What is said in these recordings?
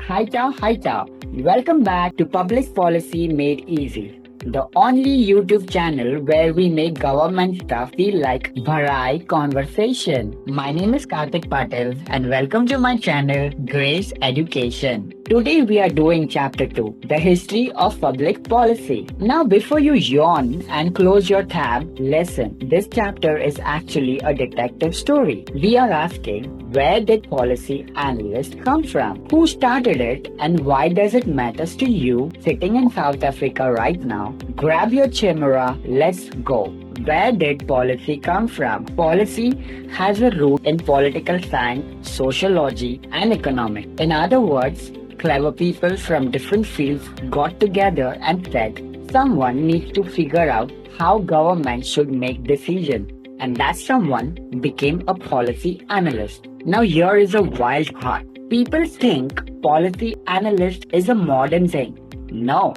Hi, ciao. Welcome back to Public Policy Made Easy, the only YouTube channel where we make government stuff feel like Bharai conversation. My name is Karthik Patel and welcome to my channel Grace Education. Today we are doing chapter 2, the history of public policy. Now before you yawn and close your tab, listen. This chapter is actually a detective story. We are asking, where did policy analysts come from? Who started it and why does it matter to you sitting in South Africa right now? Grab your chimera, let's go. Where did policy come from? Policy has a root in political science, sociology, and economics. In other words, clever people from different fields got together and said, someone needs to figure out how government should make decisions. And that someone became a policy analyst. Now here is a wild thought. People think policy analyst is a modern thing. No.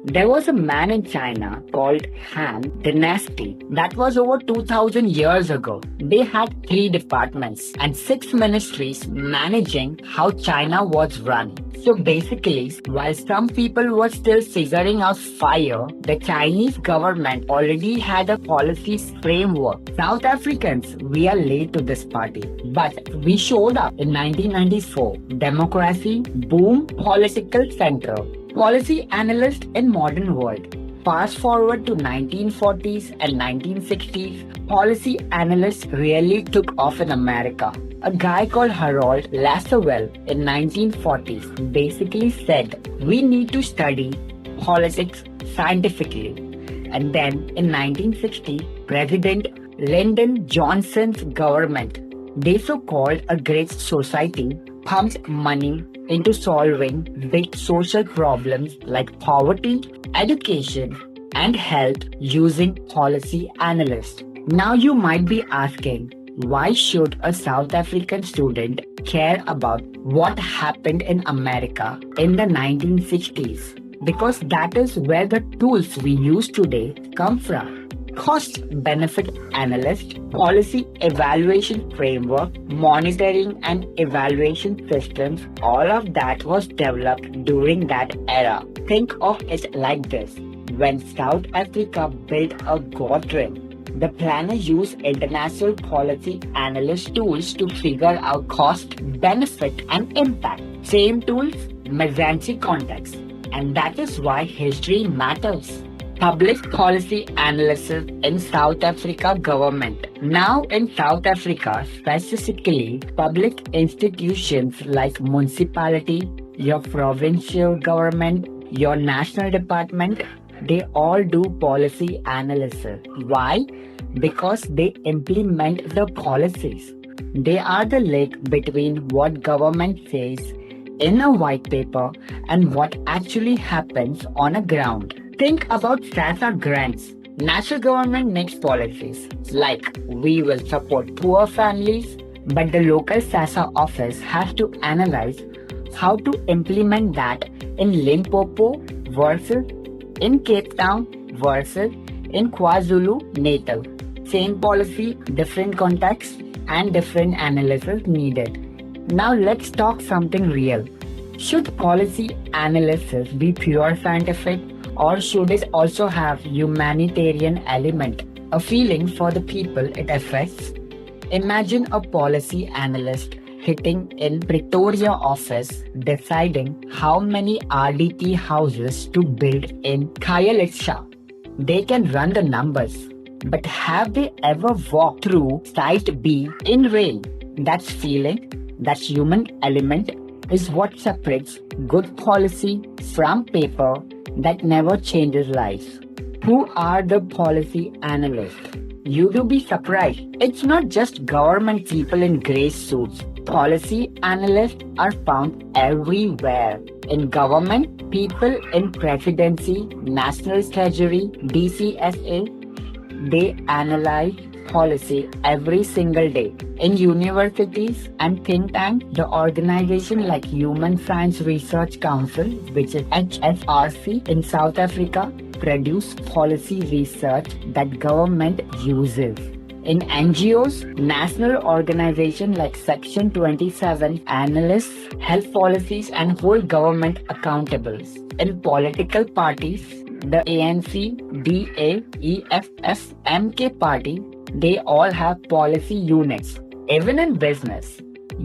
There was a man in China called Han Dynasty. That was over 2000 years ago. They had 3 departments and 6 ministries managing how China was run. So basically, while some people were still figuring out fire, the Chinese government already had a policy framework. South Africans, we are late to this party. But we showed up in 1994. Democracy, boom, political center. Policy analyst in modern world. Fast forward to 1940s and 1960s, policy analysts really took off in America. A guy called Harold Lasswell in 1940s basically said, we need to study politics scientifically. And then in 1960, President Lyndon Johnson's government, they so-called a Great Society, pumped money into solving big social problems like poverty, education, and health using policy analysts. Now you might be asking, why should a South African student care about what happened in America in the 1960s? Because that is where the tools we use today come from. Cost-benefit analyst, policy evaluation framework, monitoring and evaluation systems, all of that was developed during that era. Think of it like this. When South Africa built a Gautrain, the planner used international policy analyst tools to figure out cost, benefit, and impact. Same tools, Mazanchi context. And that is why history matters. Public policy analysis in South Africa government. Now in South Africa, specifically, public institutions like municipality, your provincial government, your national department, they all do policy analysis. Why? Because they implement the policies. They are the link between what government says in a white paper and what actually happens on a ground. Think about SASA grants. National government makes policies like we will support poor families, but the local SASA office has to analyze how to implement that in Limpopo versus in Cape Town versus in KwaZulu-Natal. Same policy, different context, and different analysis needed. Now let's talk something real. Should policy analysis be pure scientific? Or should it also have humanitarian element, a feeling for the people it affects? Imagine a policy analyst hitting in Pretoria office deciding how many RDP houses to build in Khayelitsha. They can run the numbers, but have they ever walked through Site B in rain? That's feeling, that's human element is what separates good policy from paper that never changes lives. Who are the policy analysts? You will be surprised. It's not just government people in grey suits. Policy analysts are found everywhere. In government, people in presidency, national treasury, DCSA, they analyze policy every single day. In universities and think tanks, the organization like Human Science Research Council, which is HSRC in South Africa, produce policy research that government uses. In NGOs, national organizations like Section 27 analysts, health policies and hold government accountable. In political parties, the ANC, DA, EFF, MK party, they all have policy units. Even in business,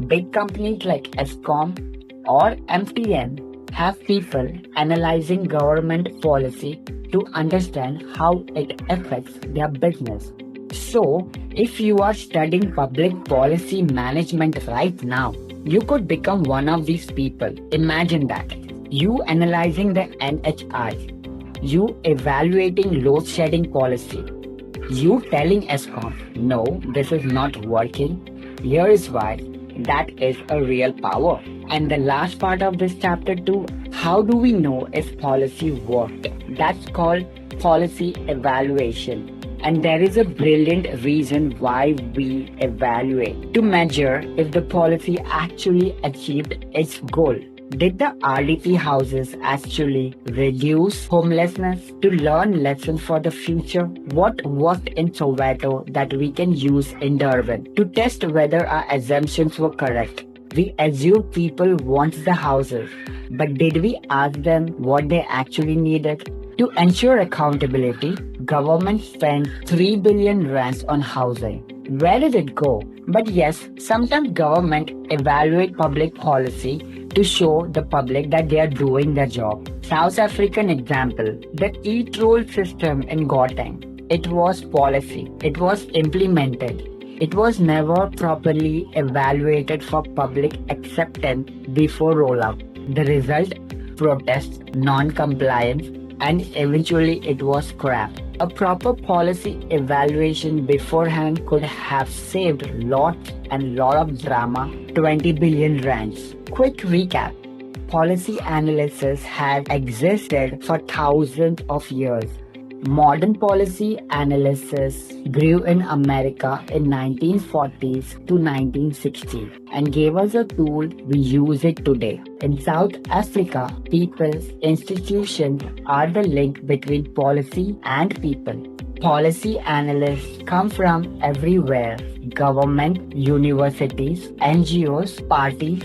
big companies like ESCOM or MTN have people analyzing government policy to understand how it affects their business. So, if you are studying public policy management right now, you could become one of these people. Imagine that. You analyzing the NHI, you evaluating load shedding policy, you telling ESCOM, no, this is not working. Here is why. That is a real power. And the last part of this chapter 2, how do we know if policy worked? That's called policy evaluation. And there is a brilliant reason why we evaluate to measure if the policy actually achieved its goal. Did the RDP houses actually reduce homelessness? To learn lessons for the future, what worked in Soweto that we can use in Durban? To test whether our assumptions were correct. We assume people want the houses, but did we ask them what they actually needed? To ensure accountability, government spent 3 billion rands on housing. Where did it go? But yes, sometimes government evaluate public policy to show the public that they are doing their job. South African example, the e-toll system in Gauteng. It was policy. It was implemented. It was never properly evaluated for public acceptance before rollout. The result, protests, non-compliance, and eventually it was scrapped. A proper policy evaluation beforehand could have saved lot of drama, 20 billion rands. Quick recap. Policy analysis has existed for thousands of years. Modern policy analysis grew in America in 1940s to 1960s and gave us a tool we use it today. In South Africa, people's institutions are the link between policy and people. Policy analysts come from everywhere: government, universities, NGOs, parties,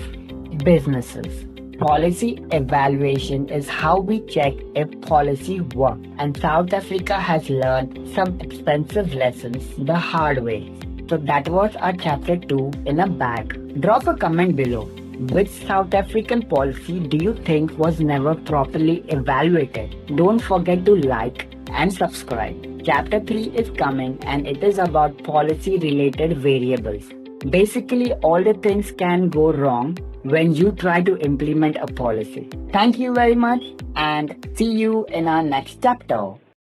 businesses. Policy evaluation is how we check if policy works, and South Africa has learned some expensive lessons the hard way. So that was our chapter 2 in a bag. Drop a comment below. Which South African policy do you think was never properly evaluated? Don't forget to like and subscribe. Chapter 3 is coming and it is about policy related variables. Basically, all the things can go wrong when you try to implement a policy. Thank you very much and see you in our next chapter.